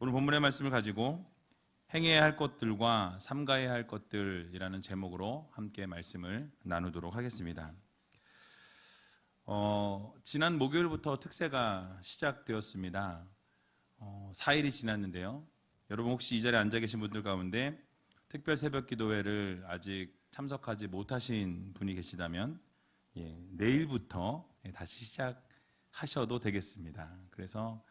오늘 본문의 말씀을 가지고 행해야 할 것들과 삼가해야 할 것들이라는 제목으로 함께 말씀을 나누도록 하겠습니다. 지난 목요일부터 특세가 시작되었습니다. 4일이 지났는데요. 여러분 혹시 이 자리에 앉아 계신 분들 가운데 특별 새벽 기도회를 아직 참석하지 못하신 분이 계시다면 내일부터 다시 시작하셔도 되겠습니다. 그래서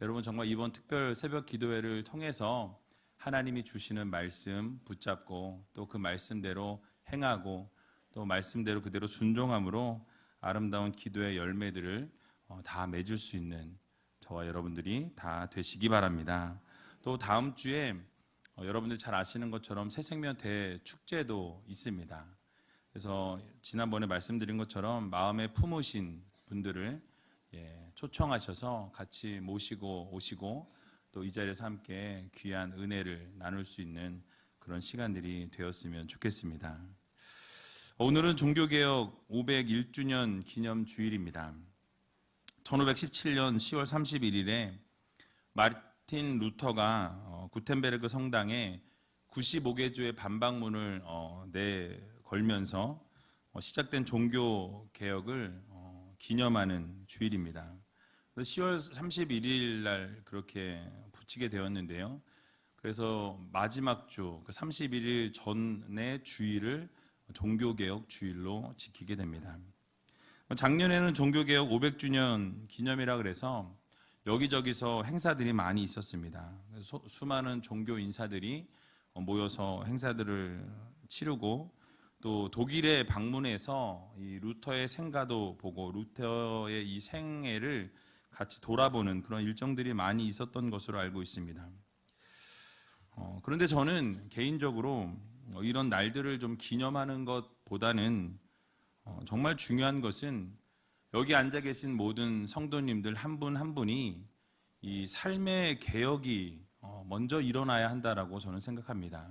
여러분 정말 이번 특별 새벽 기도회를 통해서 하나님이 주시는 말씀 붙잡고 또 그 말씀대로 행하고 또 말씀대로 그대로 순종함으로 아름다운 기도의 열매들을 다 맺을 수 있는 저와 여러분들이 다 되시기 바랍니다. 또 다음 주에 여러분들이 잘 아시는 것처럼 새생명 대축제도 있습니다. 그래서 지난번에 말씀드린 것처럼 마음에 품으신 분들을 초청하셔서 같이 모시고 오시고 또 이 자리에서 함께 귀한 은혜를 나눌 수 있는 그런 시간들이 되었으면 좋겠습니다. 오늘은 종교개혁 501주년 기념 주일입니다. 1517년 10월 31일에 마르틴 루터가 구텐베르그 성당에 95개조의 반박문을 내걸면서 시작된 종교개혁을 기념하는 주일입니다. 10월 31일 날 그렇게 붙이게 되었는데요. 그래서 마지막 주 31일 전의 주일을 종교개혁 주일로 지키게 됩니다. 작년에는 종교개혁 500주년 기념이라 그래서 여기저기서 행사들이 많이 있었습니다. 수많은 종교 인사들이 모여서 행사들을 치르고 또 독일에 방문해서 이 루터의 생가도 보고 루터의 이 생애를 같이 돌아보는 그런 일정들이 많이 있었던 것으로 알고 있습니다. 그런데 저는 개인적으로 이런 날들을 좀 기념하는 것보다는 정말 중요한 것은 여기 앉아 계신 모든 성도님들 한 분 한 분이 이 삶의 개혁이 먼저 일어나야 한다라고 저는 생각합니다.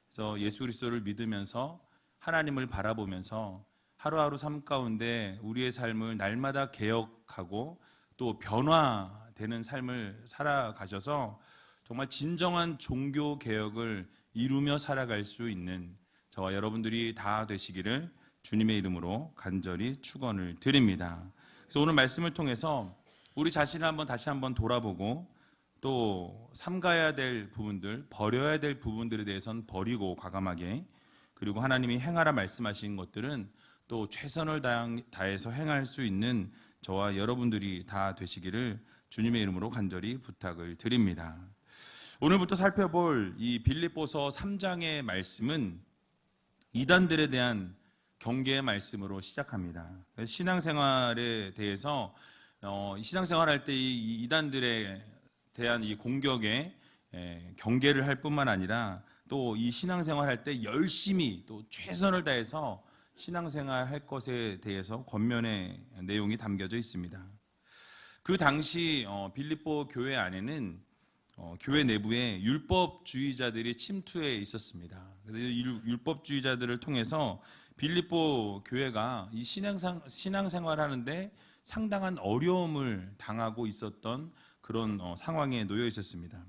그래서 예수 그리스도를 믿으면서 하나님을 바라보면서 하루하루 삶 가운데 우리의 삶을 날마다 개혁하고 또 변화되는 삶을 살아가셔서 정말 진정한 종교 개혁을 이루며 살아갈 수 있는 저와 여러분들이 다 되시기를 주님의 이름으로 간절히 축원을 드립니다. 그래서 오늘 말씀을 통해서 우리 자신을 다시 한번 돌아보고 또 삼가야 될 부분들, 버려야 될 부분들에 대해서는 버리고 과감하게, 그리고 하나님이 행하라 말씀하신 것들은 또 최선을 다해서 행할 수 있는 저와 여러분들이 다 되시기를 주님의 이름으로 간절히 부탁을 드립니다. 오늘부터 살펴볼 이 빌립보서 3장의 말씀은 이단들에 대한 경계의 말씀으로 시작합니다. 신앙생활에 대해서 신앙생활할 때 이 이단들에 대한 이 공격에 경계를 할 뿐만 아니라 또 이 신앙생활할 때 열심히 또 최선을 다해서 신앙생활 할 것에 대해서 권면의 내용이 담겨져 있습니다. 그 당시 빌립보 교회 안에는 교회 내부에 율법주의자들이 침투해 있었습니다. 그래서 이 율법주의자들을 통해서 빌립보 교회가 이 신앙생활 하는데 상당한 어려움을 당하고 있었던 그런 상황에 놓여 있었습니다.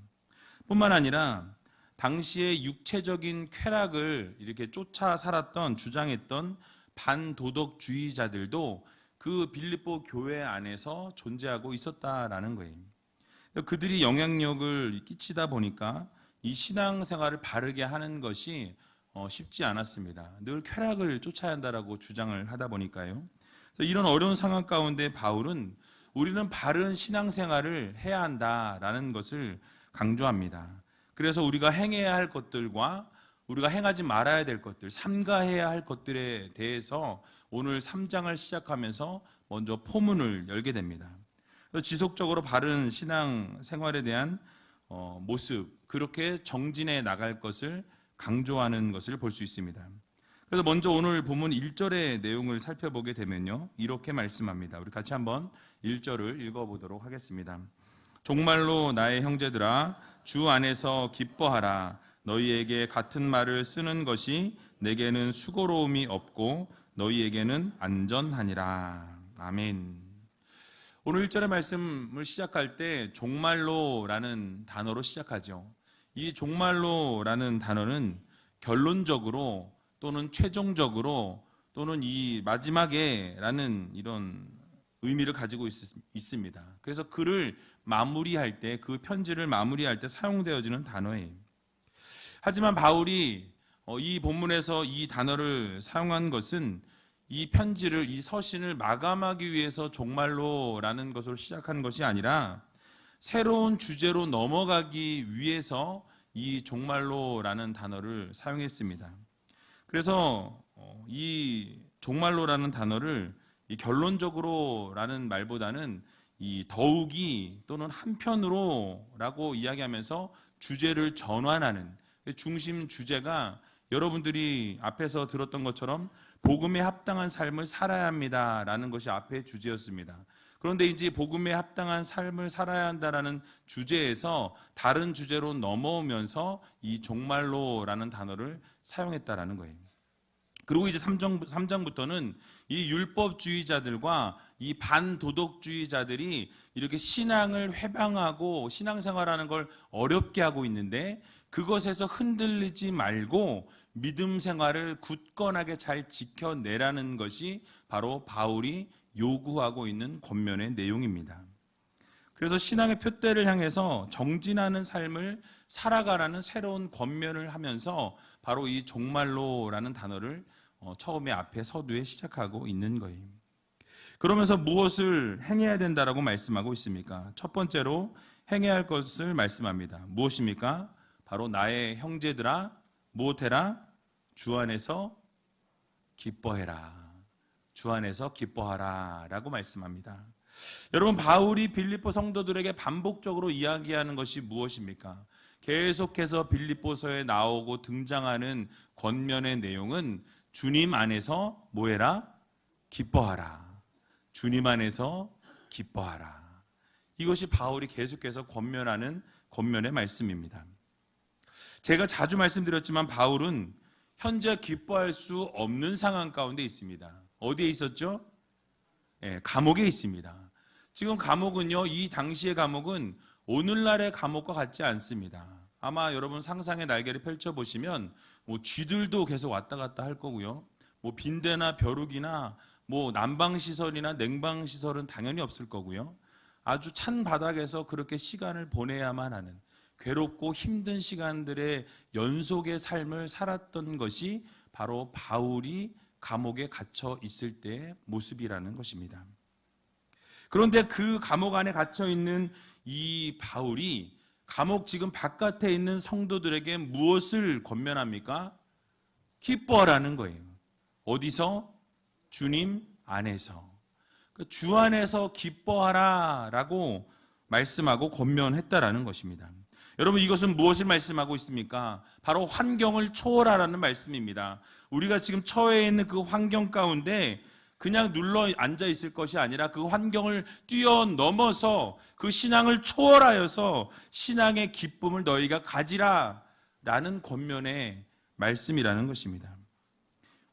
뿐만 아니라 당시의 육체적인 쾌락을 이렇게 쫓아 살았던, 주장했던 반도덕주의자들도 그 빌립보 교회 안에서 존재하고 있었다라는 거예요. 그들이 영향력을 끼치다 보니까 이 신앙생활을 바르게 하는 것이 쉽지 않았습니다. 늘 쾌락을 쫓아야 한다라고 주장을 하다 보니까요. 그래서 이런 어려운 상황 가운데 바울은 우리는 바른 신앙생활을 해야 한다라는 것을 강조합니다. 그래서 우리가 행해야 할 것들과 우리가 행하지 말아야 될 것들, 삼가해야 할 것들에 대해서 오늘 3장을 시작하면서 먼저 포문을 열게 됩니다. 지속적으로 바른 신앙생활에 대한 모습, 그렇게 정진해 나갈 것을 강조하는 것을 볼 수 있습니다. 그래서 먼저 오늘 본문 1절의 내용을 살펴보게 되면요, 이렇게 말씀합니다. 우리 같이 한번 1절을 읽어보도록 하겠습니다. 정말로 나의 형제들아, 주 안에서 기뻐하라. 너희에게 같은 말을 쓰는 것이 내게는 수고로움이 없고 너희에게는 안전하니라. 아멘. 오늘 1절의 말씀을 시작할 때 종말로라는 단어로 시작하죠. 이 종말로라는 단어는 결론적으로 또는 최종적으로 또는 이 마지막에라는 이런 의미를 가지고 있습니다. 그래서 글을 마무리할 때, 그 편지를 마무리할 때 사용되어지는 단어예요. 하지만 바울이 이 본문에서 이 단어를 사용한 것은 이 편지를, 이 서신을 마감하기 위해서 종말로라는 것으로 시작한 것이 아니라 새로운 주제로 넘어가기 위해서 이 종말로라는 단어를 사용했습니다. 그래서 이 종말로라는 단어를 이 결론적으로라는 말보다는 이 더욱이 또는 한편으로라고 이야기하면서 주제를 전환하는 중심 주제가 여러분들이 앞에서 들었던 것처럼 복음에 합당한 삶을 살아야 합니다라는 것이 앞의 주제였습니다. 그런데 이제 복음에 합당한 삶을 살아야 한다라는 주제에서 다른 주제로 넘어오면서 이 종말로라는 단어를 사용했다라는 거예요. 그리고 이제 3장부터는 이 율법주의자들과 이 반도덕주의자들이 이렇게 신앙을 회방하고 신앙생활하는 걸 어렵게 하고 있는데 그것에서 흔들리지 말고 믿음 생활을 굳건하게 잘 지켜내라는 것이 바로 바울이 요구하고 있는 권면의 내용입니다. 그래서 신앙의 표대를 향해서 정진하는 삶을 살아가라는 새로운 권면을 하면서 바로 이 종말로라는 단어를 처음에 앞에 서두에 시작하고 있는 거예요. 그러면서 무엇을 행해야 된다라고 말씀하고 있습니까? 첫 번째로 행해야 할 것을 말씀합니다. 무엇입니까? 바로 나의 형제들아 무엇해라? 주 안에서 기뻐해라. 주 안에서 기뻐하라 라고 말씀합니다. 여러분, 바울이 빌립보 성도들에게 반복적으로 이야기하는 것이 무엇입니까? 계속해서 빌립보서에 나오고 등장하는 권면의 내용은 주님 안에서 뭐해라? 기뻐하라. 주님 안에서 기뻐하라. 이것이 바울이 계속해서 권면하는 권면의 말씀입니다. 제가 자주 말씀드렸지만 바울은 현재 기뻐할 수 없는 상황 가운데 있습니다. 어디에 있었죠? 감옥에 있습니다. 지금 감옥은요, 이 당시의 감옥은 오늘날의 감옥과 같지 않습니다. 아마 여러분 상상의 날개를 펼쳐보시면 쥐들도 계속 왔다 갔다 할 거고요. 빈대나 벼룩이나 난방시설이나 냉방시설은 당연히 없을 거고요. 아주 찬 바닥에서 그렇게 시간을 보내야만 하는 괴롭고 힘든 시간들의 연속의 삶을 살았던 것이 바로 바울이 감옥에 갇혀 있을 때의 모습이라는 것입니다. 그런데 그 감옥 안에 갇혀 있는 이 바울이 감옥 지금 바깥에 있는 성도들에게 무엇을 권면합니까? 기뻐하라는 거예요. 어디서? 주님 안에서. 주 안에서 기뻐하라 라고 말씀하고 권면했다라는 것입니다. 여러분, 이것은 무엇을 말씀하고 있습니까? 바로 환경을 초월하라는 말씀입니다. 우리가 지금 처해 있는 그 환경 가운데 그냥 눌러 앉아 있을 것이 아니라 그 환경을 뛰어넘어서 그 신앙을 초월하여서 신앙의 기쁨을 너희가 가지라 라는 권면의 말씀이라는 것입니다.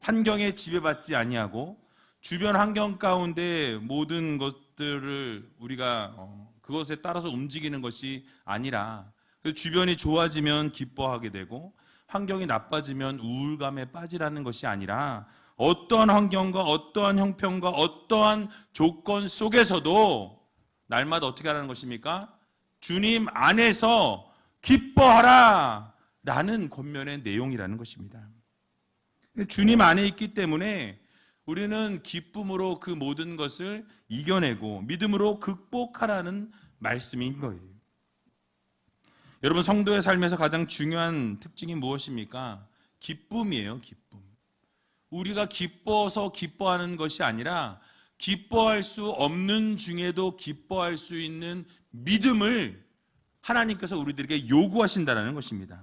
환경에 지배받지 아니하고 주변 환경 가운데 모든 것들을 우리가 그것에 따라서 움직이는 것이 아니라 주변이 좋아지면 기뻐하게 되고 환경이 나빠지면 우울감에 빠지라는 것이 아니라 어떠한 환경과 어떠한 형편과 어떠한 조건 속에서도 날마다 어떻게 하라는 것입니까? 주님 안에서 기뻐하라 라는 권면의 내용이라는 것입니다. 주님 안에 있기 때문에 우리는 기쁨으로 그 모든 것을 이겨내고 믿음으로 극복하라는 말씀인 거예요. 여러분, 성도의 삶에서 가장 중요한 특징이 무엇입니까? 기쁨이에요, 기쁨. 우리가 기뻐서 기뻐하는 것이 아니라 기뻐할 수 없는 중에도 기뻐할 수 있는 믿음을 하나님께서 우리들에게 요구하신다는 것입니다.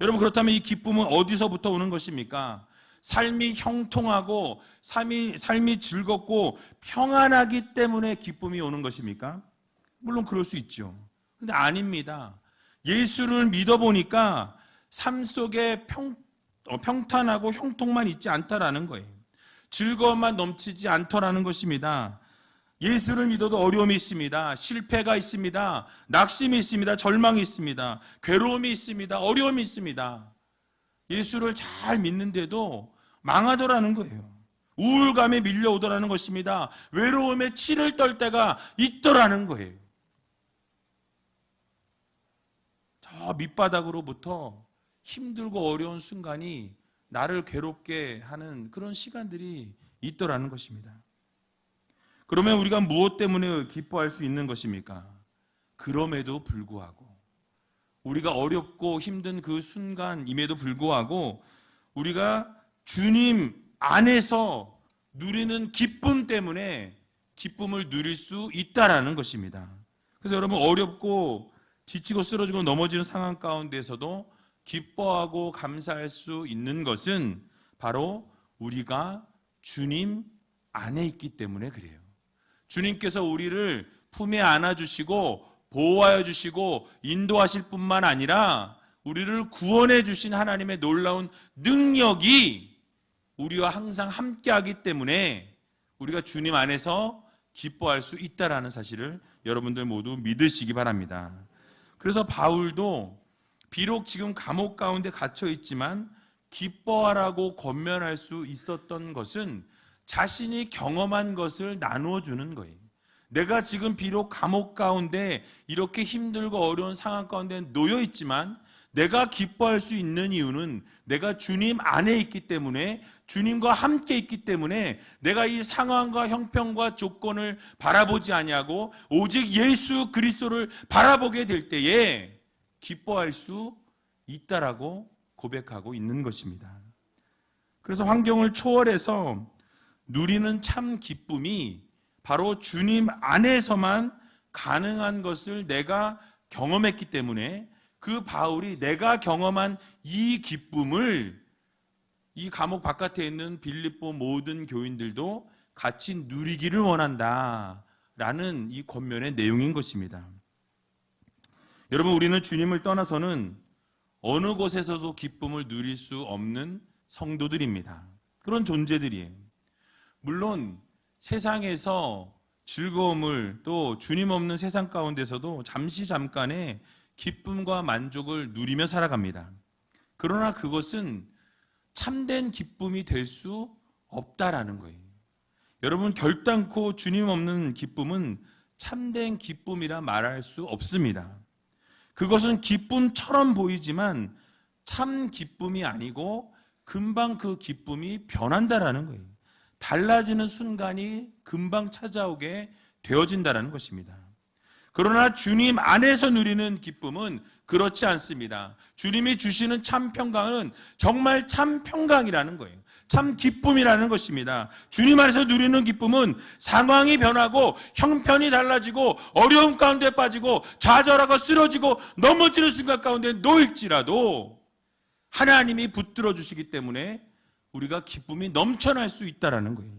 여러분, 그렇다면 이 기쁨은 어디서부터 오는 것입니까? 삶이 형통하고 삶이 즐겁고 평안하기 때문에 기쁨이 오는 것입니까? 물론 그럴 수 있죠. 그런데 아닙니다. 예수를 믿어보니까 삶 속에 평탄하고 형통만 있지 않다라는 거예요. 즐거움만 넘치지 않더라는 것입니다. 예수를 믿어도 어려움이 있습니다. 실패가 있습니다. 낙심이 있습니다. 절망이 있습니다. 괴로움이 있습니다. 어려움이 있습니다. 예수를 잘 믿는데도 망하더라는 거예요. 우울감에 밀려오더라는 것입니다. 외로움에 치를 떨 때가 있더라는 거예요. 저 밑바닥으로부터 힘들고 어려운 순간이 나를 괴롭게 하는 그런 시간들이 있더라는 것입니다. 그러면 우리가 무엇 때문에 기뻐할 수 있는 것입니까? 그럼에도 불구하고, 우리가 어렵고 힘든 그 순간임에도 불구하고 우리가 주님 안에서 누리는 기쁨 때문에 기쁨을 누릴 수 있다라는 것입니다. 그래서 여러분, 어렵고 지치고 쓰러지고 넘어지는 상황 가운데서도 기뻐하고 감사할 수 있는 것은 바로 우리가 주님 안에 있기 때문에 그래요. 주님께서 우리를 품에 안아주시고 보호하여 주시고 인도하실 뿐만 아니라 우리를 구원해 주신 하나님의 놀라운 능력이 우리와 항상 함께하기 때문에 우리가 주님 안에서 기뻐할 수 있다는 사실을 여러분들 모두 믿으시기 바랍니다. 그래서 바울도 비록 지금 감옥 가운데 갇혀 있지만 기뻐하라고 권면할 수 있었던 것은 자신이 경험한 것을 나누어 주는 거예요. 내가 지금 비록 감옥 가운데 이렇게 힘들고 어려운 상황 가운데 놓여 있지만 내가 기뻐할 수 있는 이유는 내가 주님 안에 있기 때문에, 주님과 함께 있기 때문에 내가 이 상황과 형편과 조건을 바라보지 아니하고 오직 예수 그리스도를 바라보게 될 때에 기뻐할 수 있다라고 고백하고 있는 것입니다. 그래서 환경을 초월해서 누리는 참 기쁨이 바로 주님 안에서만 가능한 것을 내가 경험했기 때문에 그 바울이 내가 경험한 이 기쁨을 이 감옥 바깥에 있는 빌립보 모든 교인들도 같이 누리기를 원한다라는 이 권면의 내용인 것입니다. 여러분, 우리는 주님을 떠나서는 어느 곳에서도 기쁨을 누릴 수 없는 성도들입니다. 그런 존재들이에요. 물론 세상에서 즐거움을, 또 주님 없는 세상 가운데서도 잠깐의 기쁨과 만족을 누리며 살아갑니다. 그러나 그것은 참된 기쁨이 될 수 없다라는 거예요. 여러분, 결단코 주님 없는 기쁨은 참된 기쁨이라 말할 수 없습니다. 그것은 기쁨처럼 보이지만 참 기쁨이 아니고 금방 그 기쁨이 변한다라는 거예요. 달라지는 순간이 금방 찾아오게 되어진다는 것입니다. 그러나 주님 안에서 누리는 기쁨은 그렇지 않습니다. 주님이 주시는 참 평강은 정말 참 평강이라는 거예요. 참 기쁨이라는 것입니다. 주님 안에서 누리는 기쁨은 상황이 변하고 형편이 달라지고 어려움 가운데 빠지고 좌절하고 쓰러지고 넘어지는 순간 가운데 놓일지라도 하나님이 붙들어 주시기 때문에 우리가 기쁨이 넘쳐날 수 있다는 거예요.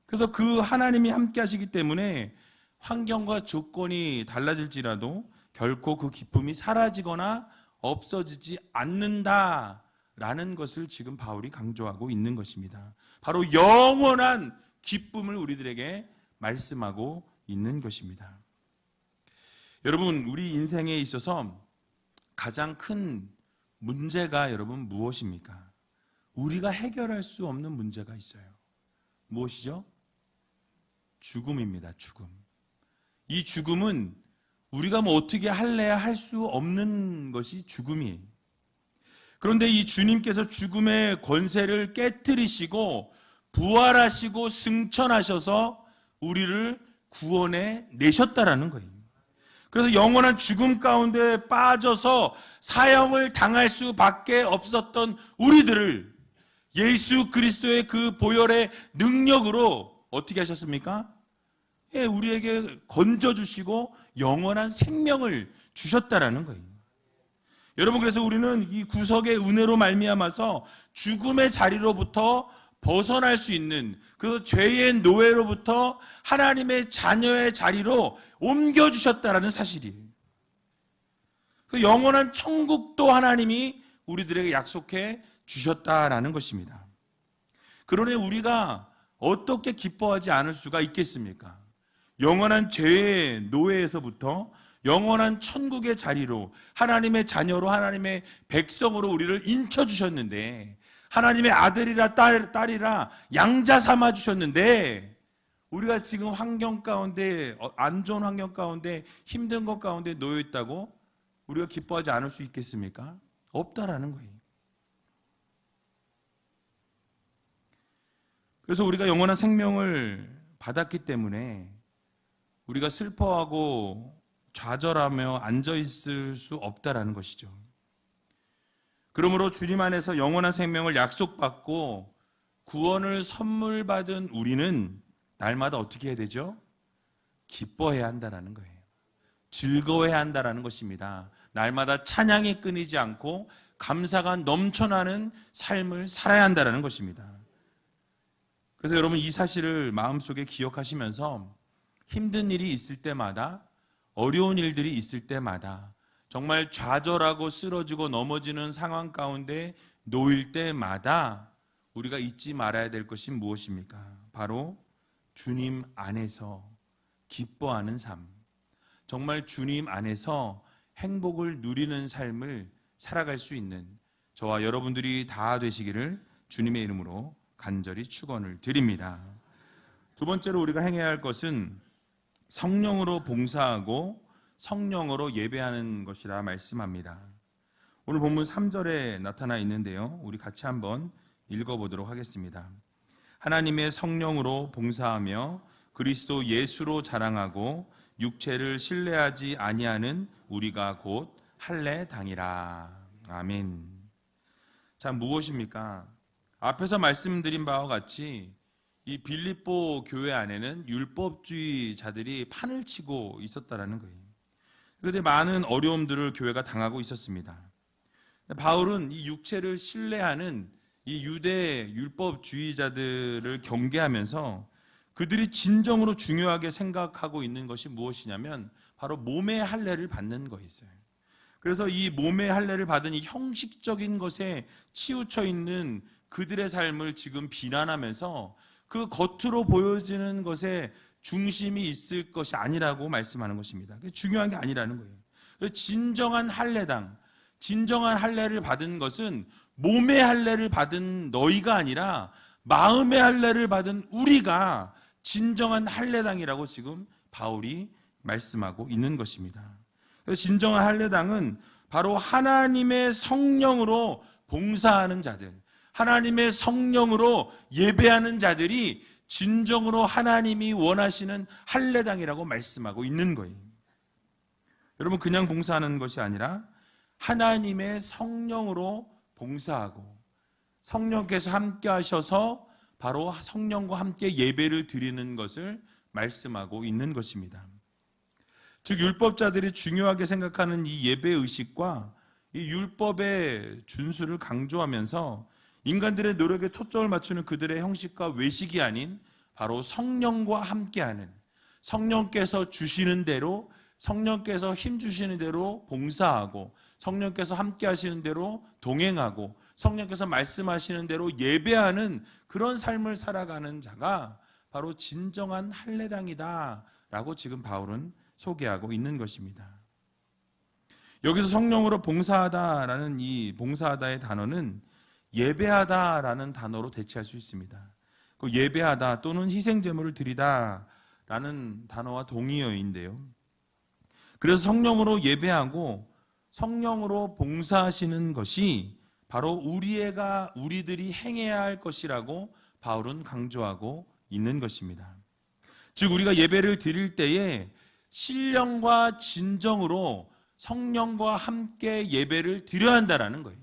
그래서 그 하나님이 함께 하시기 때문에 환경과 조건이 달라질지라도 결코 그 기쁨이 사라지거나 없어지지 않는다라는 것을 지금 바울이 강조하고 있는 것입니다. 바로 영원한 기쁨을 우리들에게 말씀하고 있는 것입니다. 여러분, 우리 인생에 있어서 가장 큰 문제가 여러분 무엇입니까? 우리가 해결할 수 없는 문제가 있어요. 무엇이죠? 죽음입니다. 죽음. 이 죽음은 우리가 뭐 어떻게 할래야 할 수 없는 것이 죽음이에요. 그런데 이 주님께서 죽음의 권세를 깨트리시고 부활하시고 승천하셔서 우리를 구원해 내셨다라는 거예요. 그래서 영원한 죽음 가운데 빠져서 사형을 당할 수밖에 없었던 우리들을 예수 그리스도의 그 보혈의 능력으로 어떻게 하셨습니까? 예, 우리에게 건져주시고 영원한 생명을 주셨다라는 거예요. 여러분, 그래서 우리는 이 구속의 은혜로 말미암아서 죽음의 자리로부터 벗어날 수 있는, 그 죄의 노예로부터 하나님의 자녀의 자리로 옮겨주셨다라는 사실이에요. 그 영원한 천국도 하나님이 우리들에게 약속해 주셨다라는 것입니다. 그러니 우리가 어떻게 기뻐하지 않을 수가 있겠습니까? 영원한 죄의 노예에서부터 영원한 천국의 자리로 하나님의 자녀로 하나님의 백성으로 우리를 인쳐주셨는데, 하나님의 아들이라 딸이라 양자 삼아 주셨는데, 우리가 지금 환경 가운데, 안 좋은 환경 가운데, 힘든 것 가운데 놓여 있다고 우리가 기뻐하지 않을 수 있겠습니까? 없다라는 거예요. 그래서 우리가 영원한 생명을 받았기 때문에 우리가 슬퍼하고 좌절하며 앉아있을 수 없다라는 것이죠. 그러므로 주님 안에서 영원한 생명을 약속받고 구원을 선물 받은 우리는 날마다 어떻게 해야 되죠? 기뻐해야 한다는 거예요. 즐거워해야 한다는 것입니다. 날마다 찬양이 끊이지 않고 감사가 넘쳐나는 삶을 살아야 한다는 것입니다. 그래서 여러분, 이 사실을 마음속에 기억하시면서 힘든 일이 있을 때마다, 어려운 일들이 있을 때마다, 정말 좌절하고 쓰러지고 넘어지는 상황 가운데 놓일 때마다 우리가 잊지 말아야 될 것이 무엇입니까? 바로 주님 안에서 기뻐하는 삶, 정말 주님 안에서 행복을 누리는 삶을 살아갈 수 있는 저와 여러분들이 다 되시기를 주님의 이름으로 간절히 축원을 드립니다. 두 번째로 우리가 행해야 할 것은 성령으로 봉사하고 성령으로 예배하는 것이라 말씀합니다. 오늘 본문 3절에 나타나 있는데요, 우리 같이 한번 읽어보도록 하겠습니다. 하나님의 성령으로 봉사하며 그리스도 예수로 자랑하고 육체를 신뢰하지 아니하는 우리가 곧 할례당이라. 아멘. 자, 무엇입니까? 앞에서 말씀드린 바와 같이 이 빌립보 교회 안에는 율법주의자들이 판을 치고 있었다라는 거예요. 그런데 많은 어려움들을 교회가 당하고 있었습니다. 바울은 이 육체를 신뢰하는 이 유대 율법주의자들을 경계하면서 그들이 진정으로 중요하게 생각하고 있는 것이 무엇이냐면 바로 몸의 할례를 받는 거였어요. 그래서 이 몸의 할례를 받은 이 형식적인 것에 치우쳐 있는 그들의 삶을 지금 비난하면서 그 겉으로 보여지는 것에 중심이 있을 것이 아니라고 말씀하는 것입니다. 중요한 게 아니라는 거예요. 진정한 할례당, 진정한 할례를 받은 것은 몸의 할례를 받은 너희가 아니라 마음의 할례를 받은 우리가 진정한 할례당이라고 지금 바울이 말씀하고 있는 것입니다. 그래서 진정한 할례당은 바로 하나님의 성령으로 봉사하는 자들, 하나님의 성령으로 예배하는 자들이 진정으로 하나님이 원하시는 할례당이라고 말씀하고 있는 거예요. 여러분, 그냥 봉사하는 것이 아니라 하나님의 성령으로 봉사하고 성령께서 함께 하셔서 바로 성령과 함께 예배를 드리는 것을 말씀하고 있는 것입니다. 즉, 율법자들이 중요하게 생각하는 이 예배의식과 이 율법의 준수를 강조하면서 인간들의 노력에 초점을 맞추는 그들의 형식과 외식이 아닌 바로 성령과 함께하는, 성령께서 주시는 대로, 성령께서 힘 주시는 대로 봉사하고, 성령께서 함께 하시는 대로 동행하고, 성령께서 말씀하시는 대로 예배하는 그런 삶을 살아가는 자가 바로 진정한 할례당이다 라고 지금 바울은 소개하고 있는 것입니다. 여기서 성령으로 봉사하다라는 이 봉사하다의 단어는 예배하다라는 단어로 대체할 수 있습니다. 그 예배하다 또는 희생제물을 드리다라는 단어와 동의어인데요. 그래서 성령으로 예배하고 성령으로 봉사하시는 것이 바로 우리들이 행해야 할 것이라고 바울은 강조하고 있는 것입니다. 즉, 우리가 예배를 드릴 때에 신령과 진정으로 성령과 함께 예배를 드려야 한다는 거예요.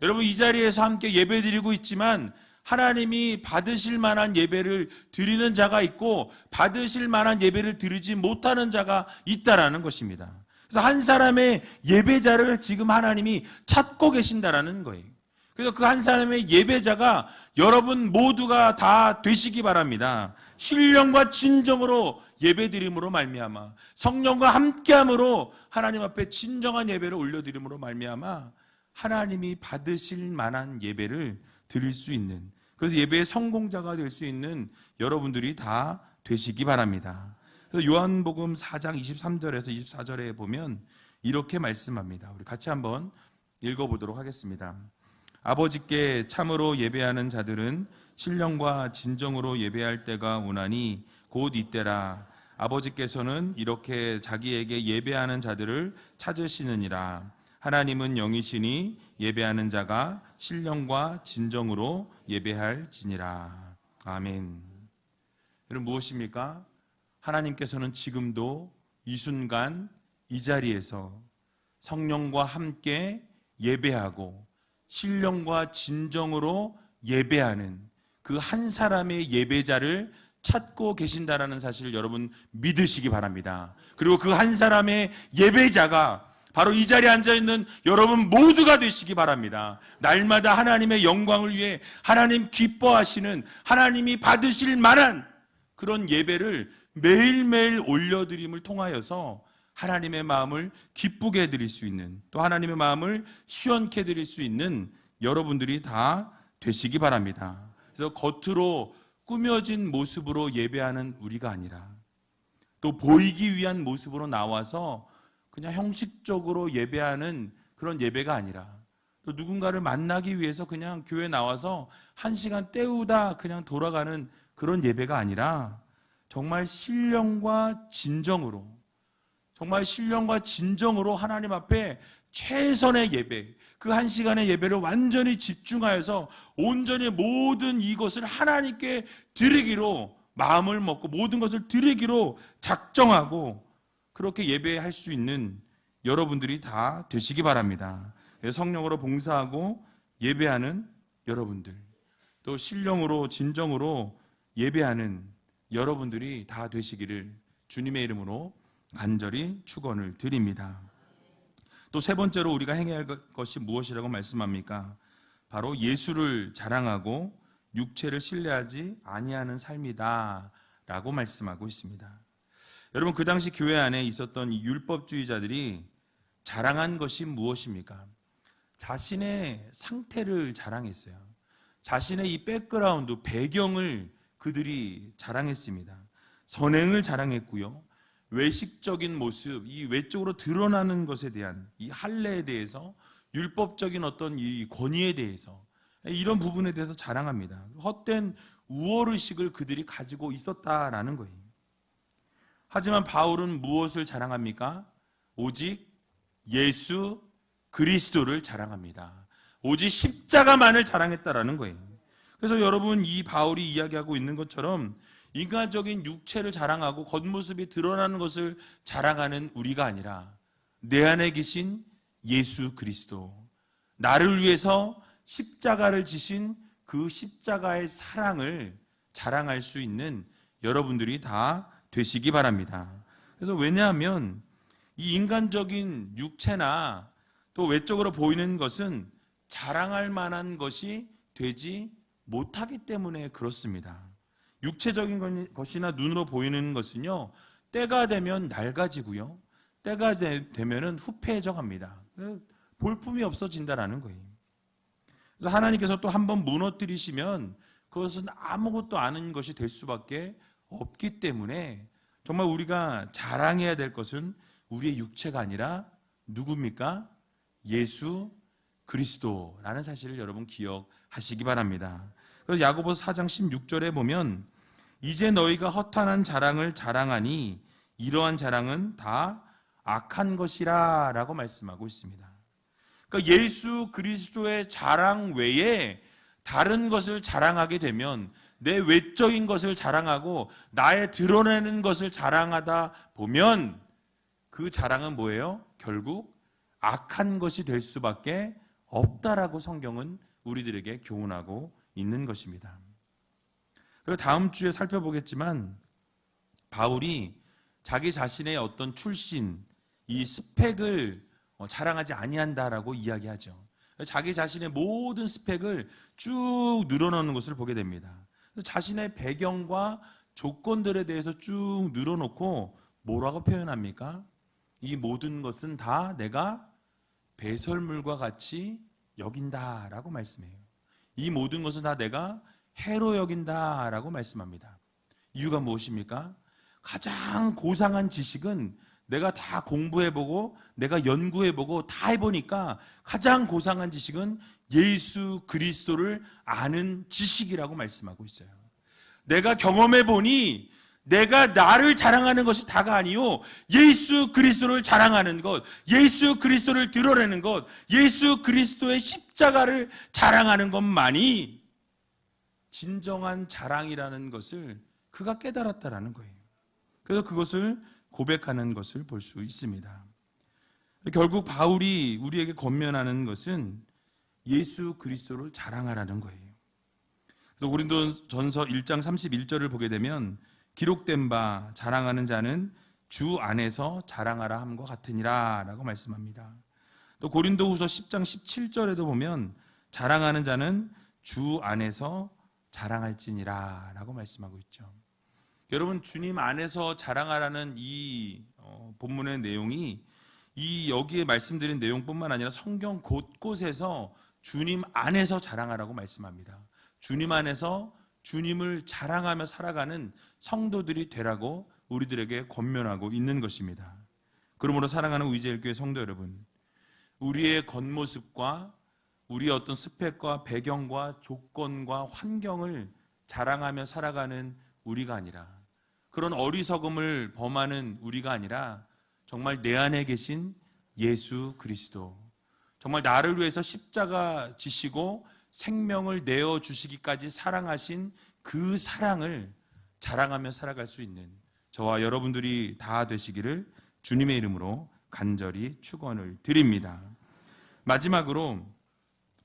여러분, 이 자리에서 함께 예배 드리고 있지만 하나님이 받으실 만한 예배를 드리는 자가 있고 받으실 만한 예배를 드리지 못하는 자가 있다라는 것입니다. 그래서 한 사람의 예배자를 지금 하나님이 찾고 계신다라는 거예요. 그래서 그 한 사람의 예배자가 여러분 모두가 다 되시기 바랍니다. 신령과 진정으로 예배드림으로 말미암아, 성령과 함께함으로 하나님 앞에 진정한 예배를 올려드림으로 말미암아 하나님이 받으실 만한 예배를 드릴 수 있는, 그래서 예배의 성공자가 될 수 있는 여러분들이 다 되시기 바랍니다. 그래서 요한복음 4장 23절에서 24절에 보면 이렇게 말씀합니다. 우리 같이 한번 읽어보도록 하겠습니다. 아버지께 참으로 예배하는 자들은 신령과 진정으로 예배할 때가 오나니 곧 이때라. 아버지께서는 이렇게 자기에게 예배하는 자들을 찾으시느니라. 하나님은 영이시니 예배하는 자가 신령과 진정으로 예배할지니라. 아멘. 여러분, 무엇입니까? 하나님께서는 지금도 이 순간 이 자리에서 성령과 함께 예배하고 신령과 진정으로 예배하는 그 한 사람의 예배자를 찾고 계신다라는 사실을 여러분 믿으시기 바랍니다. 그리고 그 한 사람의 예배자가 바로 이 자리에 앉아있는 여러분 모두가 되시기 바랍니다. 날마다 하나님의 영광을 위해 하나님 기뻐하시는, 하나님이 받으실 만한 그런 예배를 매일매일 올려드림을 통하여서 하나님의 마음을 기쁘게 해드릴 수 있는, 또 하나님의 마음을 시원케 해드릴 수 있는 여러분들이 다 되시기 바랍니다. 그래서 겉으로 꾸며진 모습으로 예배하는 우리가 아니라, 또 보이기 위한 모습으로 나와서 그냥 형식적으로 예배하는 그런 예배가 아니라, 또 누군가를 만나기 위해서 그냥 교회 나와서 한 시간 때우다 그냥 돌아가는 그런 예배가 아니라, 정말 신령과 진정으로, 정말 신령과 진정으로 하나님 앞에 최선의 예배, 그 한 시간의 예배를 완전히 집중하여서 온전히 모든 이것을 하나님께 드리기로 마음을 먹고 모든 것을 드리기로 작정하고 그렇게 예배할 수 있는 여러분들이 다 되시기 바랍니다. 성령으로 봉사하고 예배하는 여러분들, 또 신령으로 진정으로 예배하는 여러분들이 다 되시기를 주님의 이름으로 간절히 축원을 드립니다. 또 세 번째로 우리가 행해야 할 것이 무엇이라고 말씀합니까? 바로 예수를 자랑하고 육체를 신뢰하지 아니하는 삶이다 라고 말씀하고 있습니다. 여러분, 그 당시 교회 안에 있었던 이 율법주의자들이 자랑한 것이 무엇입니까? 자신의 상태를 자랑했어요. 자신의 이 백그라운드, 배경을 그들이 자랑했습니다. 선행을 자랑했고요. 외식적인 모습, 이 외적으로 드러나는 것에 대한 이 할례에 대해서, 율법적인 어떤 이 권위에 대해서, 이런 부분에 대해서 자랑합니다. 헛된 우월의식을 그들이 가지고 있었다라는 거예요. 하지만 바울은 무엇을 자랑합니까? 오직 예수 그리스도를 자랑합니다. 오직 십자가만을 자랑했다라는 거예요. 그래서 여러분, 이 바울이 이야기하고 있는 것처럼 인간적인 육체를 자랑하고 겉모습이 드러나는 것을 자랑하는 우리가 아니라 내 안에 계신 예수 그리스도, 나를 위해서 십자가를 지신 그 십자가의 사랑을 자랑할 수 있는 여러분들이 다 되시기 바랍니다. 그래서 왜냐하면 이 인간적인 육체나 또 외적으로 보이는 것은 자랑할 만한 것이 되지 못하기 때문에 그렇습니다. 육체적인 것이나 눈으로 보이는 것은요, 때가 되면 낡아지고요, 때가 되면은 후패해져 갑니다. 볼품이 없어진다라는 거예요. 그래서 하나님께서 또 한번 무너뜨리시면 그것은 아무것도 아닌 것이 될 수밖에 없기 때문에 정말 우리가 자랑해야 될 것은 우리의 육체가 아니라 누굽니까? 예수 그리스도라는 사실을 여러분 기억하시기 바랍니다. 그래서 야고보서 4장 16절에 보면 이제 너희가 허탄한 자랑을 자랑하니 이러한 자랑은 다 악한 것이라 라고 말씀하고 있습니다. 그러니까 예수 그리스도의 자랑 외에 다른 것을 자랑하게 되면, 내 외적인 것을 자랑하고 나의 드러내는 것을 자랑하다 보면 그 자랑은 뭐예요? 결국 악한 것이 될 수밖에 없다라고 성경은 우리들에게 교훈하고 있는 것입니다. 그리고 다음 주에 살펴보겠지만 바울이 자기 자신의 어떤 출신, 이 스펙을 자랑하지 아니한다라고 이야기하죠. 자기 자신의 모든 스펙을 쭉 늘어놓는 것을 보게 됩니다. 자신의 배경과 조건들에 대해서 쭉 늘어놓고 뭐라고 표현합니까? 이 모든 것은 다 내가 배설물과 같이 여긴다라고 말씀해요. 이 모든 것은 다 내가 해로 여긴다라고 말씀합니다. 이유가 무엇입니까? 가장 고상한 지식은 내가 다 공부해보고 내가 연구해보고 다 해보니까 가장 고상한 지식은 예수 그리스도를 아는 지식이라고 말씀하고 있어요. 내가 경험해보니 내가 나를 자랑하는 것이 다가 아니요 예수 그리스도를 자랑하는 것, 예수 그리스도를 드러내는 것, 예수 그리스도의 십자가를 자랑하는 것만이 진정한 자랑이라는 것을 그가 깨달았다라는 거예요. 그래서 그것을 고백하는 것을 볼 수 있습니다. 결국 바울이 우리에게 권면하는 것은 예수 그리스도를 자랑하라는 거예요. 그래서 고린도전서 1장 31절을 보게 되면 기록된 바 자랑하는 자는 주 안에서 자랑하라 함과 같으니라 라고 말씀합니다. 또 고린도후서 10장 17절에도 보면 자랑하는 자는 주 안에서 자랑할지니라 라고 말씀하고 있죠. 여러분, 주님 안에서 자랑하라는 이 본문의 내용이 이 여기에 말씀드린 내용뿐만 아니라 성경 곳곳에서 주님 안에서 자랑하라고 말씀합니다. 주님 안에서 주님을 자랑하며 살아가는 성도들이 되라고 우리들에게 권면하고 있는 것입니다. 그러므로 사랑하는 위젤교회 성도 여러분, 우리의 겉모습과 우리의 어떤 스펙과 배경과 조건과 환경을 자랑하며 살아가는 우리가 아니라, 그런 어리석음을 범하는 우리가 아니라 정말 내 안에 계신 예수 그리스도, 정말 나를 위해서 십자가 지시고 생명을 내어주시기까지 사랑하신 그 사랑을 자랑하며 살아갈 수 있는 저와 여러분들이 다 되시기를 주님의 이름으로 간절히 축원을 드립니다. 마지막으로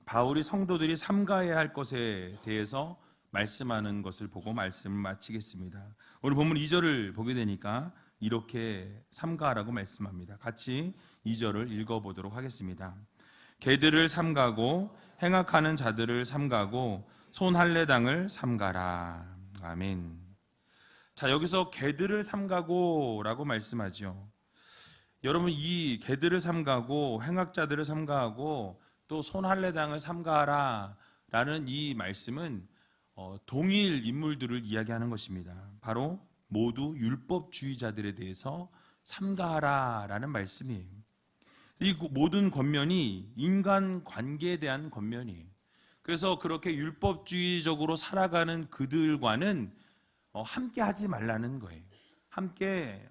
바울이 성도들이 삼가해야 할 것에 대해서 말씀하는 것을 보고 말씀을 마치겠습니다. 오늘 본문 2절을 보게 되니까 이렇게 삼가하라고 말씀합니다. 같이 2절을 읽어보도록 하겠습니다. 개들을 삼가고 행악하는 자들을 삼가고 손할례당을 삼가라. 아멘. 자, 여기서 개들을 삼가고 라고 말씀하죠. 여러분, 이 개들을 삼가고 행악자들을 삼가하고 또 손할례당을 삼가하라 라는 이 말씀은 동일 인물들을 이야기하는 것입니다. 바로 모두 율법주의자들에 대해서 삼가하라 라는 말씀이에요. 이 모든 권면이 인간 관계에 대한 권면이에요. 그래서 그렇게 율법주의적으로 살아가는 그들과는 함께 하지 말라는 거예요. 함께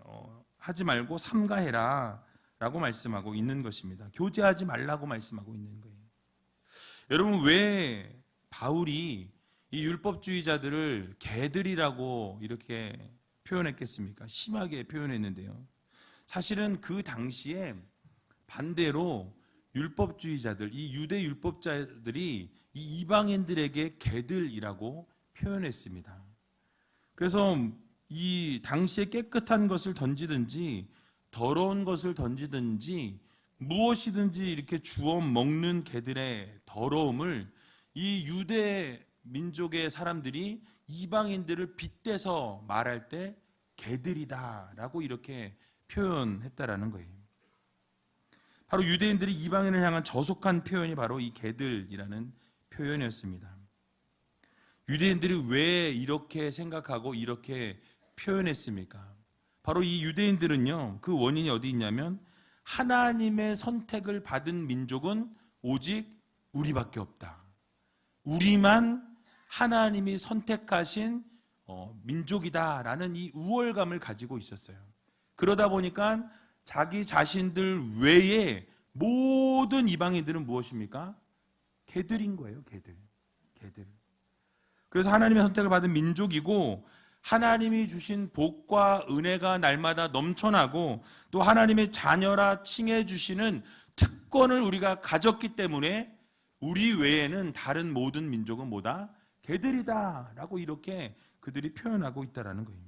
하지 말고 삼가해라 라고 말씀하고 있는 것입니다. 교제하지 말라고 말씀하고 있는 거예요. 여러분, 왜 바울이 이 율법주의자들을 개들이라고 이렇게 표현했겠습니까? 심하게 표현했는데요. 사실은 그 당시에 반대로 율법주의자들, 이 유대 율법자들이 이 이방인들에게 개들이라고 표현했습니다. 그래서 이 당시에 깨끗한 것을 던지든지 더러운 것을 던지든지 무엇이든지 이렇게 주워 먹는 개들의 더러움을 이 유대 민족의 사람들이 이방인들을 빗대서 말할 때 개들이다라고 이렇게 표현했다라는 거예요. 바로 유대인들이 이방인을 향한 저속한 표현이 바로 이 개들이라는 표현이었습니다. 유대인들이 왜 이렇게 생각하고 이렇게 표현했습니까? 바로 이 유대인들은요, 그 원인이 어디 있냐면 하나님의 선택을 받은 민족은 오직 우리밖에 없다. 우리만 하나님이 선택하신 민족이다라는 이 우월감을 가지고 있었어요. 그러다 보니까 자기 자신들 외에 모든 이방인들은 무엇입니까? 개들인 거예요. 개들. 그래서 하나님의 선택을 받은 민족이고 하나님이 주신 복과 은혜가 날마다 넘쳐나고 또 하나님의 자녀라 칭해 주시는 특권을 우리가 가졌기 때문에 우리 외에는 다른 모든 민족은 뭐다? 개들이다 라고 이렇게 그들이 표현하고 있다는 거예요.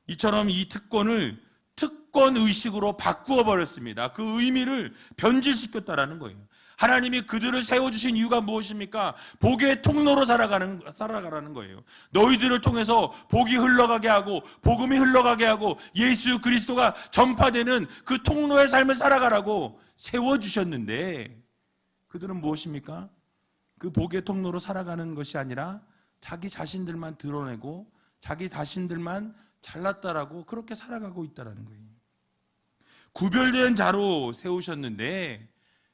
이처럼 이 특권을 특권의식으로 바꾸어 버렸습니다. 그 의미를 변질시켰다라는 거예요. 하나님이 그들을 세워주신 이유가 무엇입니까? 복의 통로로 살아가라는 거예요. 너희들을 통해서 복이 흘러가게 하고 복음이 흘러가게 하고 예수 그리스도가 전파되는 그 통로의 삶을 살아가라고 세워주셨는데 그들은 무엇입니까? 그 복의 통로로 살아가는 것이 아니라 자기 자신들만 드러내고 자기 자신들만 잘났다라고 그렇게 살아가고 있다라는 거예요. 구별된 자로 세우셨는데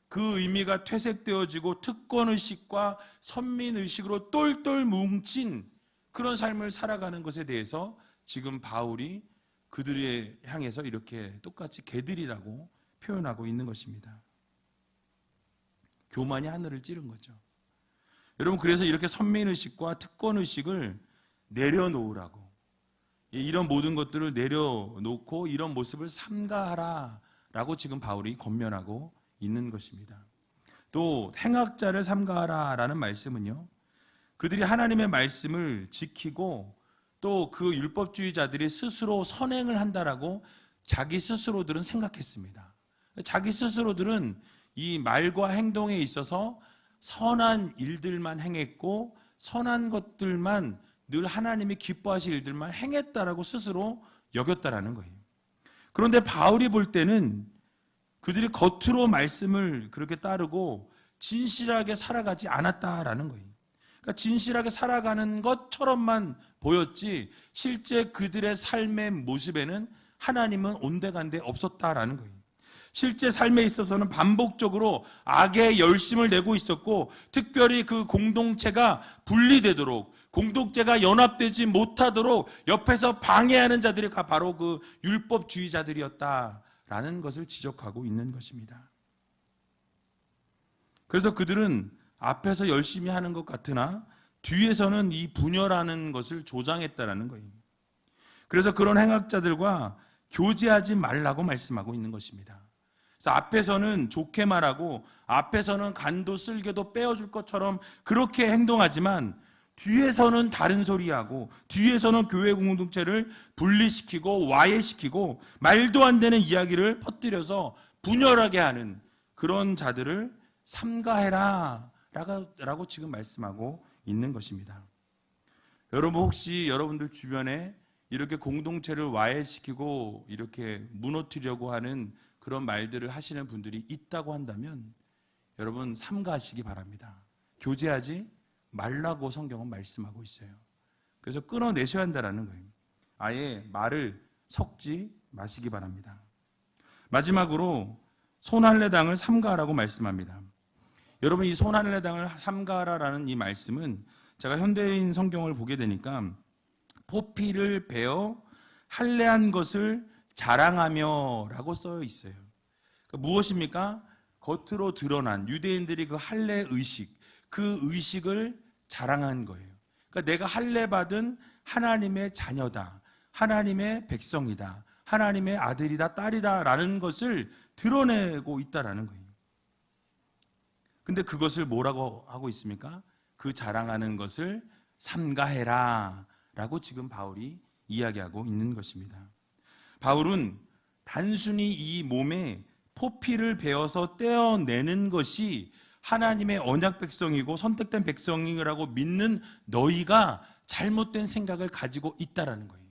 그 의미가 퇴색되어지고 특권의식과 선민의식으로 똘똘 뭉친 그런 삶을 살아가는 것에 대해서 지금 바울이 그들에 향해서 이렇게 똑같이 개들이라고 표현하고 있는 것입니다. 교만이 하늘을 찌른 거죠. 여러분, 그래서 이렇게 선민의식과 특권의식을 내려놓으라고, 이런 모든 것들을 내려놓고 이런 모습을 삼가하라라고 지금 바울이 권면하고 있는 것입니다. 또 행악자를 삼가하라라는 말씀은요, 그들이 하나님의 말씀을 지키고 또 그 율법주의자들이 스스로 선행을 한다라고 자기 스스로들은 생각했습니다. 자기 스스로들은 이 말과 행동에 있어서 선한 일들만 행했고 선한 것들만, 늘 하나님이 기뻐하실 일들만 행했다라고 스스로 여겼다라는 거예요. 그런데 바울이 볼 때는 그들이 겉으로 말씀을 그렇게 따르고 진실하게 살아가지 않았다라는 거예요. 그러니까 진실하게 살아가는 것처럼만 보였지 실제 그들의 삶의 모습에는 하나님은 온데간데 없었다라는 거예요. 실제 삶에 있어서는 반복적으로 악의 열심을 내고 있었고, 특별히 그 공동체가 분리되도록, 공동체가 연합되지 못하도록 옆에서 방해하는 자들이 바로 그 율법주의자들이었다라는 것을 지적하고 있는 것입니다. 그래서 그들은 앞에서 열심히 하는 것 같으나 뒤에서는 이 분열하는 것을 조장했다라는 거예요. 그래서 그런 행악자들과 교제하지 말라고 말씀하고 있는 것입니다. 그래서 앞에서는 좋게 말하고 앞에서는 간도 쓸개도 빼어줄 것처럼 그렇게 행동하지만 뒤에서는 다른 소리하고 뒤에서는 교회 공동체를 분리시키고 와해시키고 말도 안 되는 이야기를 퍼뜨려서 분열하게 하는 그런 자들을 삼가해라 라고 지금 말씀하고 있는 것입니다. 여러분, 혹시 여러분들 주변에 이렇게 공동체를 와해시키고 이렇게 무너뜨리려고 하는 그런 말들을 하시는 분들이 있다고 한다면 여러분 삼가하시기 바랍니다. 교제하지 말라고 성경은 말씀하고 있어요. 그래서 끊어내셔야 한다는 거예요. 아예 말을 섞지 마시기 바랍니다. 마지막으로 손할례당을 삼가하라고 말씀합니다. 여러분, 이 손할례당을 삼가하라라는 이 말씀은 제가 현대인 성경을 보게 되니까 포피를 베어 할례한 것을 자랑하며 라고 써 있어요. 그러니까 무엇입니까? 겉으로 드러난 유대인들이 그 할례 의식, 그 의식을 자랑한 거예요. 그러니까 내가 할례 받은 하나님의 자녀다, 하나님의 백성이다, 하나님의 아들이다, 딸이다 라는 것을 드러내고 있다라는 거예요. 근데 그것을 뭐라고 하고 있습니까? 그 자랑하는 것을 삼가해라 라고 지금 바울이 이야기하고 있는 것입니다. 바울은 단순히 이 몸에 포피를 베어서 떼어내는 것이 하나님의 언약 백성이고 선택된 백성이라고 믿는 너희가 잘못된 생각을 가지고 있다라는 거예요.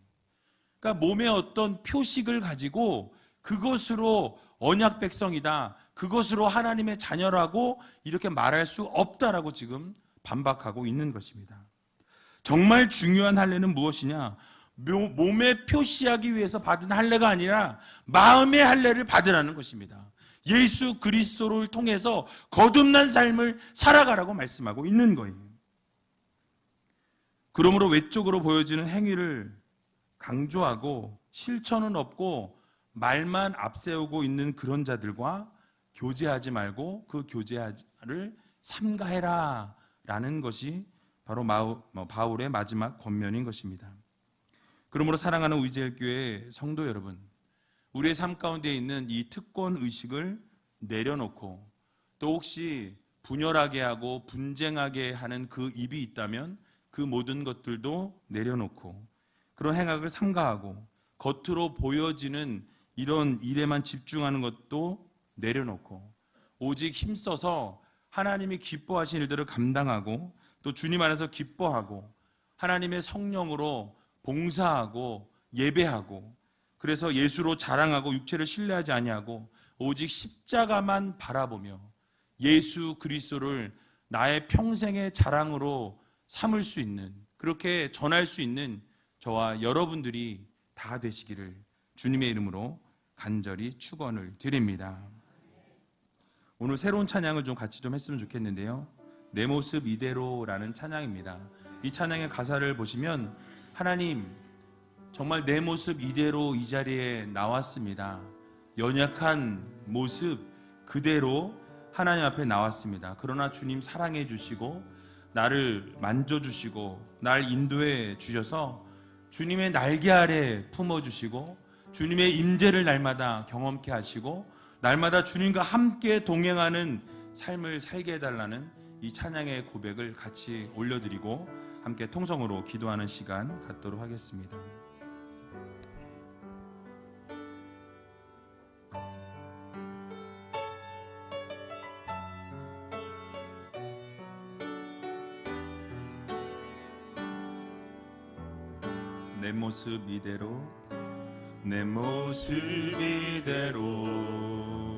그러니까 몸에 어떤 표식을 가지고 그것으로 언약 백성이다, 그것으로 하나님의 자녀라고 이렇게 말할 수 없다라고 지금 반박하고 있는 것입니다. 정말 중요한 할례는 무엇이냐? 몸에 표시하기 위해서 받은 할례가 아니라 마음의 할례를 받으라는 것입니다. 예수 그리스도를 통해서 거듭난 삶을 살아가라고 말씀하고 있는 거예요. 그러므로 외적으로 보여지는 행위를 강조하고 실천은 없고 말만 앞세우고 있는 그런 자들과 교제하지 말고 그 교제를 삼가해라 라는 것이 바로 바울의 마지막 권면인 것입니다. 그러므로 사랑하는 위젤교회 성도 여러분, 우리의 삶 가운데 있는 이 특권의식을 내려놓고 또 혹시 분열하게 하고 분쟁하게 하는 그 입이 있다면 그 모든 것들도 내려놓고 그런 행악을 삼가하고 겉으로 보여지는 이런 일에만 집중하는 것도 내려놓고 오직 힘써서 하나님이 기뻐하신 일들을 감당하고 또 주님 안에서 기뻐하고 하나님의 성령으로 봉사하고 예배하고 그래서 예수로 자랑하고 육체를 신뢰하지 아니하고 오직 십자가만 바라보며 예수 그리스도를 나의 평생의 자랑으로 삼을 수 있는 그렇게 전할 수 있는 저와 여러분들이 다 되시기를 주님의 이름으로 간절히 축원을 드립니다. 오늘 새로운 찬양을 좀 같이 좀 했으면 좋겠는데요. 내 모습 이대로라는 찬양입니다. 이 찬양의 가사를 보시면 하나님 정말 내 모습 이대로 이 자리에 나왔습니다. 연약한 모습 그대로 하나님 앞에 나왔습니다. 그러나 주님 사랑해 주시고 나를 만져주시고 날 인도해 주셔서 주님의 날개 아래 품어주시고 주님의 임재를 날마다 경험케 하시고 날마다 주님과 함께 동행하는 삶을 살게 해달라는 이 찬양의 고백을 같이 올려드리고 함께 통성으로 기도하는 시간 갖도록 하겠습니다. 내 모습 이대로 내 모습 이대로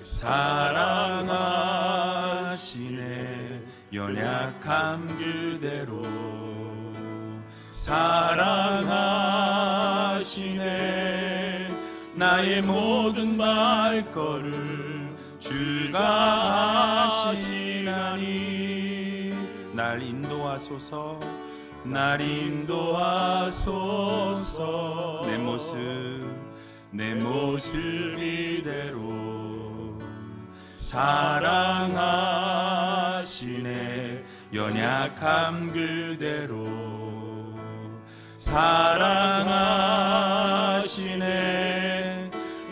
사랑하시네 연약함 그대로 사랑하시네 나의 모든 발걸음 주가 하시나니 날 인도하소서 날 인도하소서 내 모습 이대로 사랑하시네 연약함 그대로 사랑하시네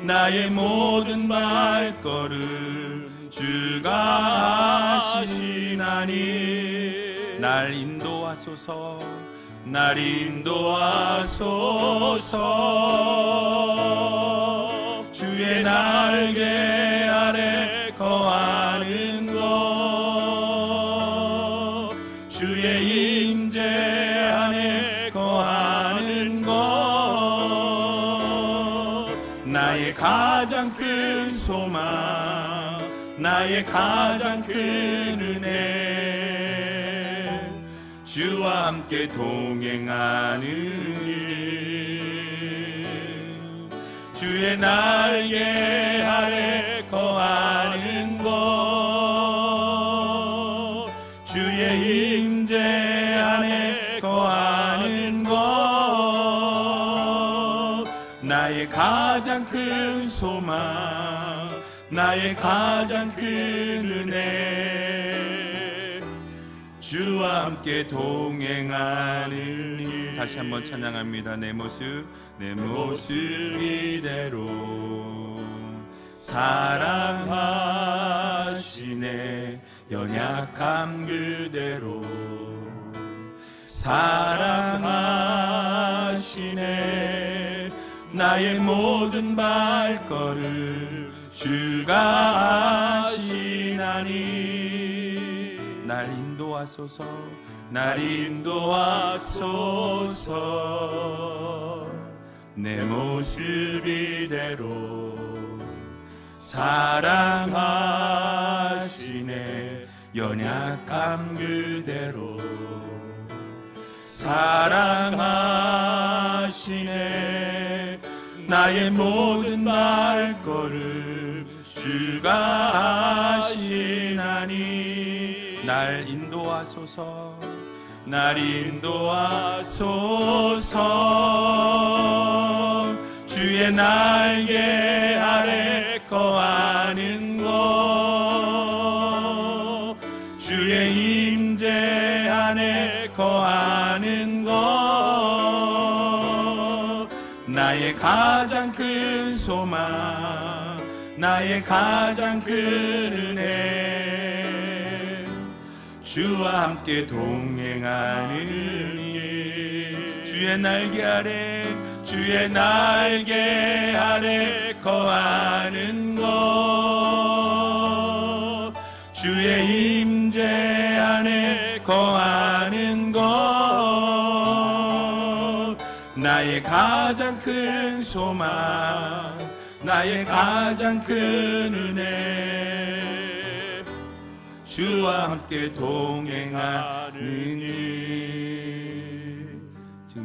나의 모든 발걸음 주가 하시나니 날 인도하소서 날 인도하소서 주의 날개 아래 거하는 것 주의 임재 안에 거하는 것 나의 가장 큰 소망 나의 가장 큰 은혜 주와 함께 동행하는 일 주의 날개 아래 거하는 것 주의 임재 안에 거하는 것 나의 가장 큰 소망 나의 가장 큰 은혜 주와 함께 동행하는 일 다시 한번 찬양합니다. 내 모습 이대로 사랑하시네 연약함 그대로 사랑하시네 나의 모든 발걸음 주가 하시나니 날 인도하소서 날 인도하소서 내 모습 이대로 사랑하시네 연약함 그대로 사랑하시네 나의 모든 발걸음 주가 하시나니 날 인도하소서 날 인도하소서 주의 날개 아래 거하는 것 주의 임재 안에 거하는 것 나의 가장 큰 소망 나의 가장 큰 은혜 주와 함께 동행하는 일 주의 날개 아래 거하는 것 주의 임재 안에 거하는 것 나의 가장 큰 소망 나의 가장 큰 은혜 주와 함께 동행하는 일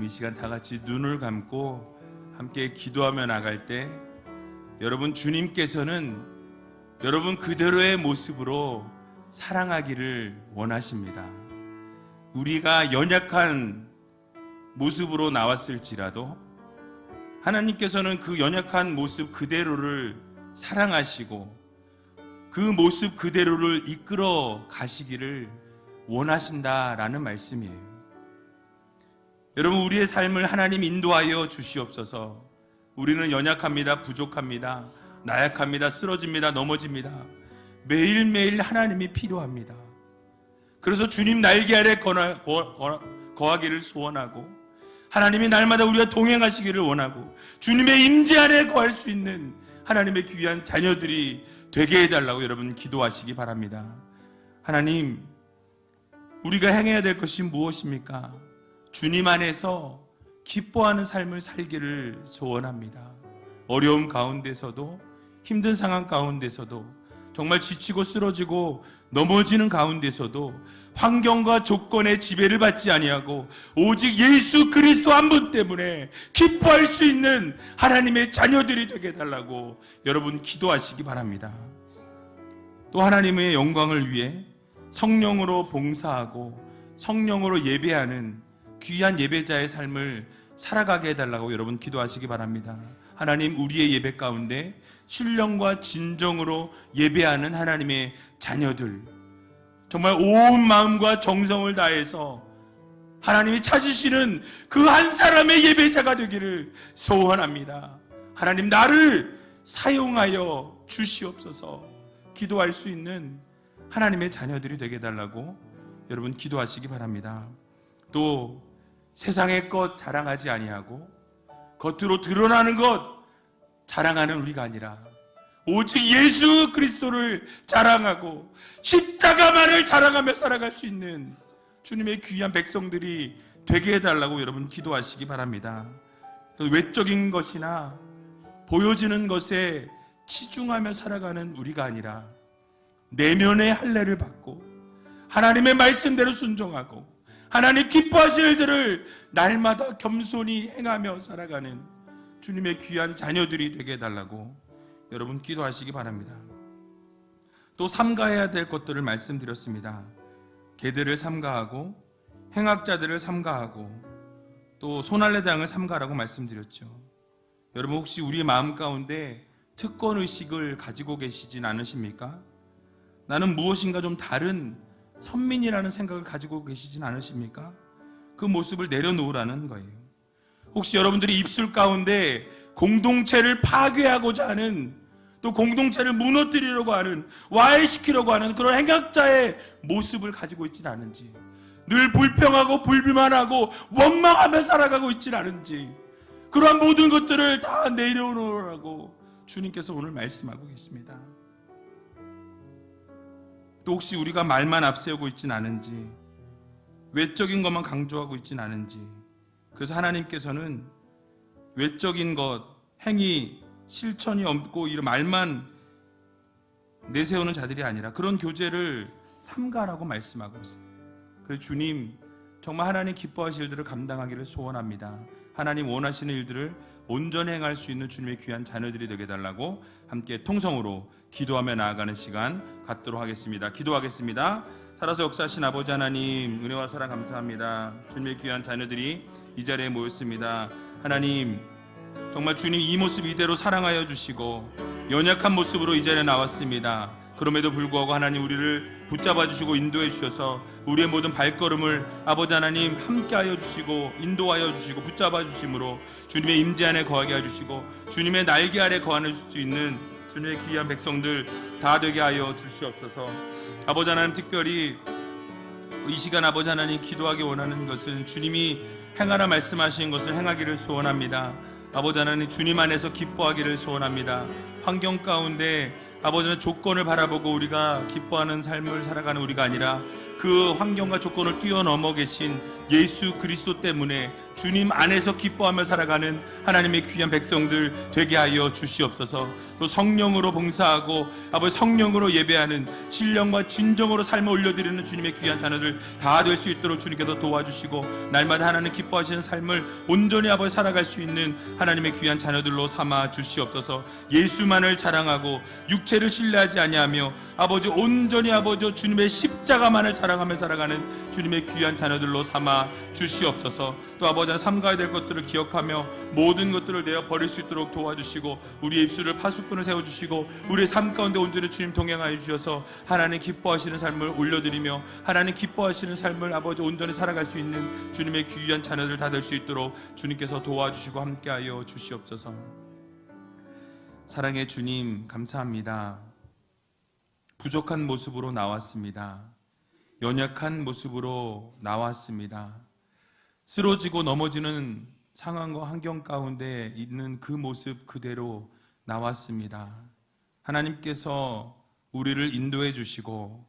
이 시간 다 같이 눈을 감고 함께 기도하며 나갈 때 여러분, 주님께서는 여러분 그대로의 모습으로 사랑하기를 원하십니다. 우리가 연약한 모습으로 나왔을지라도 하나님께서는 그 연약한 모습 그대로를 사랑하시고 그 모습 그대로를 이끌어 가시기를 원하신다라는 말씀이에요. 여러분, 우리의 삶을 하나님 인도하여 주시옵소서. 우리는 연약합니다. 부족합니다. 나약합니다. 쓰러집니다. 넘어집니다. 매일매일 하나님이 필요합니다. 그래서 주님 날개 아래 거하기를 소원하고 하나님이 날마다 우리와 동행하시기를 원하고 주님의 임재 안에 거할 수 있는 하나님의 귀한 자녀들이 되게 해달라고 여러분 기도하시기 바랍니다. 하나님, 우리가 행해야 될 것이 무엇입니까? 주님 안에서 기뻐하는 삶을 살기를 소원합니다. 어려움 가운데서도, 힘든 상황 가운데서도, 정말 지치고 쓰러지고 넘어지는 가운데서도 환경과 조건의 지배를 받지 아니하고 오직 예수 그리스도 한 분 때문에 기뻐할 수 있는 하나님의 자녀들이 되게 해달라고 여러분 기도하시기 바랍니다. 또 하나님의 영광을 위해 성령으로 봉사하고 성령으로 예배하는 귀한 예배자의 삶을 살아가게 해달라고 여러분 기도하시기 바랍니다. 하나님, 우리의 예배 가운데 신령과 진정으로 예배하는 하나님의 자녀들, 정말 온 마음과 정성을 다해서 하나님이 찾으시는 그 한 사람의 예배자가 되기를 소원합니다. 하나님, 나를 사용하여 주시옵소서. 기도할 수 있는 하나님의 자녀들이 되게 해달라고 여러분 기도하시기 바랍니다. 또 세상의 것 자랑하지 아니하고 겉으로 드러나는 것 자랑하는 우리가 아니라 오직 예수 그리스도를 자랑하고 십자가만을 자랑하며 살아갈 수 있는 주님의 귀한 백성들이 되게 해달라고 여러분 기도하시기 바랍니다. 외적인 것이나 보여지는 것에 치중하며 살아가는 우리가 아니라 내면의 할례를 받고 하나님의 말씀대로 순종하고 하나님 기뻐하실 일들을 날마다 겸손히 행하며 살아가는 주님의 귀한 자녀들이 되게 해달라고 여러분 기도하시기 바랍니다. 또 삼가해야 될 것들을 말씀드렸습니다. 계들을 삼가하고 행악자들을 삼가하고 또 손할례당을 삼가라고 말씀드렸죠. 여러분, 혹시 우리 마음 가운데 특권의식을 가지고 계시진 않으십니까? 나는 무엇인가 좀 다른 선민이라는 생각을 가지고 계시진 않으십니까? 그 모습을 내려놓으라는 거예요. 혹시 여러분들이 입술 가운데 공동체를 파괴하고자 하는, 또 공동체를 무너뜨리려고 하는, 와해시키려고 하는 그런 행악자의 모습을 가지고 있진 않은지, 늘 불평하고 불비만하고 원망하며 살아가고 있진 않은지, 그러한 모든 것들을 다 내려놓으라고 주님께서 오늘 말씀하고 계십니다. 또 혹시 우리가 말만 앞세우고 있진 않은지, 외적인 것만 강조하고 있진 않은지, 그래서 하나님께서는 외적인 것, 행위, 실천이 없고 이런 말만 내세우는 자들이 아니라 그런 교제를 삼가라고 말씀하고 있습니다. 그래서 주님, 정말 하나님 기뻐하실 일들을 감당하기를 소원합니다. 하나님 원하시는 일들을 온전히 행할 수 있는 주님의 귀한 자녀들이 되게 해달라고 함께 통성으로 기도하며 나아가는 시간 갖도록 하겠습니다. 기도하겠습니다. 살아서 역사하신 아버지 하나님, 은혜와 사랑 감사합니다. 주님의 귀한 자녀들이 이 자리에 모였습니다. 하나님, 정말 주님 이 모습 이대로 사랑하여 주시고 연약한 모습으로 이 자리에 나왔습니다. 그럼에도 불구하고 하나님, 우리를 붙잡아 주시고 인도해 주셔서 우리의 모든 발걸음을 아버지 하나님 함께하여 주시고 인도하여 주시고 붙잡아 주심으로 주님의 임재 안에 거하게 해주시고 주님의 날개 아래 거하는 수 있는 주님의 귀한 백성들 다 되게 하여 주시옵소서. 아버지 하나님, 특별히 이 시간 아버지 하나님 기도하기 원하는 것은 주님이 행하라 말씀하신 것을 행하기를 소원합니다. 아버지 하나님, 주님 안에서 기뻐하기를 소원합니다. 환경 가운데 아버지는 조건을 바라보고 우리가 기뻐하는 삶을 살아가는 우리가 아니라 그 환경과 조건을 뛰어넘어 계신 예수 그리스도 때문에 주님 안에서 기뻐하며 살아가는 하나님의 귀한 백성들 되게 하여 주시옵소서. 또 성령으로 봉사하고 아버지 성령으로 예배하는 신령과 진정으로 삶을 올려드리는 주님의 귀한 자녀들 다 될 수 있도록 주님께서 도와주시고 날마다 하나님 기뻐하시는 삶을 온전히 아버지 살아갈 수 있는 하나님의 귀한 자녀들로 삼아 주시옵소서. 예수만을 자랑하고 육체를 신뢰하지 아니하며 아버지 온전히 아버지 주님의 십자가만을 자랑하며 살아가는 주님의 귀한 자녀들로 삼아 주시옵소서. 또 아버지는 삼가야 될 것들을 기억하며 모든 것들을 내어 버릴 수 있도록 도와주시고 우리의 입술을 파수꾼을 세워주시고 우리의 삶 가운데 온전히 주님 동행하여 주셔서 하나님 기뻐하시는 삶을 올려드리며 하나님 기뻐하시는 삶을 아버지 온전히 살아갈 수 있는 주님의 귀한 자녀들 다 될 수 있도록 주님께서 도와주시고 함께하여 주시옵소서. 사랑의 주님 감사합니다. 부족한 모습으로 나왔습니다. 연약한 모습으로 나왔습니다. 쓰러지고 넘어지는 상황과 환경 가운데 있는 그 모습 그대로 나왔습니다. 하나님께서 우리를 인도해 주시고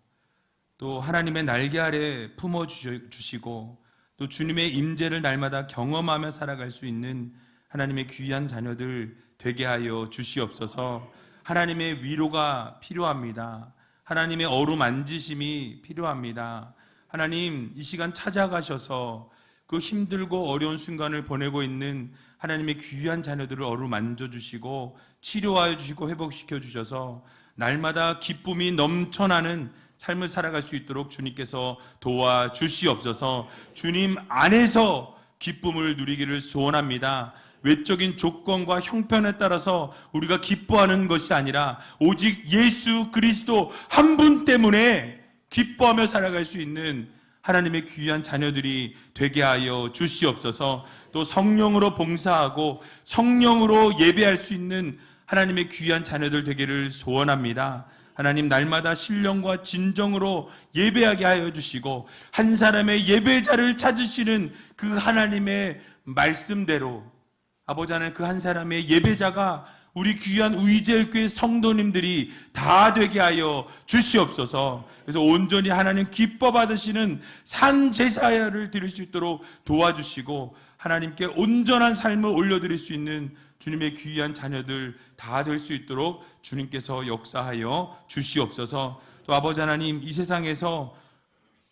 또 하나님의 날개 아래 품어 주시고 또 주님의 임재를 날마다 경험하며 살아갈 수 있는 하나님의 귀한 자녀들 되게 하여 주시옵소서. 하나님의 위로가 필요합니다. 하나님의 어루만지심이 필요합니다. 하나님 이 시간 찾아가셔서 그 힘들고 어려운 순간을 보내고 있는 하나님의 귀한 자녀들을 어루만져 주시고 치료하여 주시고 회복시켜 주셔서 날마다 기쁨이 넘쳐나는 삶을 살아갈 수 있도록 주님께서 도와주시옵소서. 주님 안에서 기쁨을 누리기를 소원합니다. 외적인 조건과 형편에 따라서 우리가 기뻐하는 것이 아니라 오직 예수 그리스도 한 분 때문에 기뻐하며 살아갈 수 있는 하나님의 귀한 자녀들이 되게 하여 주시옵소서. 또 성령으로 봉사하고 성령으로 예배할 수 있는 하나님의 귀한 자녀들 되기를 소원합니다. 하나님 날마다 신령과 진정으로 예배하게 하여 주시고 한 사람의 예배자를 찾으시는 그 하나님의 말씀대로 아버지 하나님 그 한 사람의 예배자가 우리 귀한 의제교회 성도님들이 다 되게 하여 주시옵소서. 그래서 온전히 하나님 기뻐 받으시는 산 제사를 드릴 수 있도록 도와주시고 하나님께 온전한 삶을 올려드릴 수 있는 주님의 귀한 자녀들 다 될 수 있도록 주님께서 역사하여 주시옵소서. 또 아버지 하나님 이 세상에서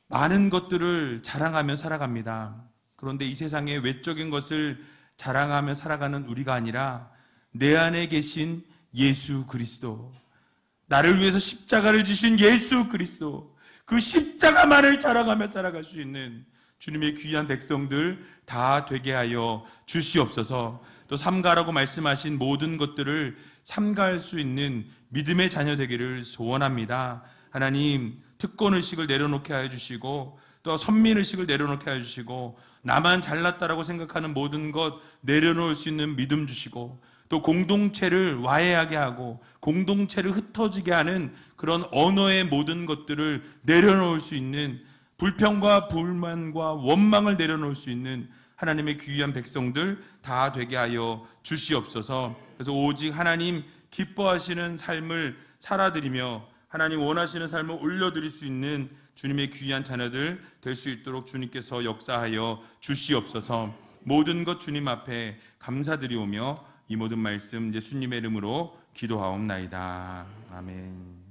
많은 것들을 자랑하며 살아갑니다. 그런데 이 세상의 외적인 것을 자랑하며 살아가는 우리가 아니라 내 안에 계신 예수 그리스도, 나를 위해서 십자가를 지신 예수 그리스도, 그 십자가만을 자랑하며 살아갈 수 있는 주님의 귀한 백성들 다 되게 하여 주시옵소서. 또 삼가라고 말씀하신 모든 것들을 삼가할 수 있는 믿음의 자녀 되기를 소원합니다. 하나님 특권의식을 내려놓게 하여 주시고 또 선민의식을 내려놓게 하여 주시고 나만 잘났다라고 생각하는 모든 것 내려놓을 수 있는 믿음 주시고 또 공동체를 와해하게 하고 공동체를 흩어지게 하는 그런 언어의 모든 것들을 내려놓을 수 있는 불평과 불만과 원망을 내려놓을 수 있는 하나님의 귀한 백성들 다 되게 하여 주시옵소서. 그래서 오직 하나님 기뻐하시는 삶을 살아드리며 하나님 원하시는 삶을 올려드릴 수 있는 주님의 귀한 자녀들 될 수 있도록 주님께서 역사하여 주시옵소서. 모든 것 주님 앞에 감사드리오며 이 모든 말씀 예수님의 이름으로 기도하옵나이다. 아멘.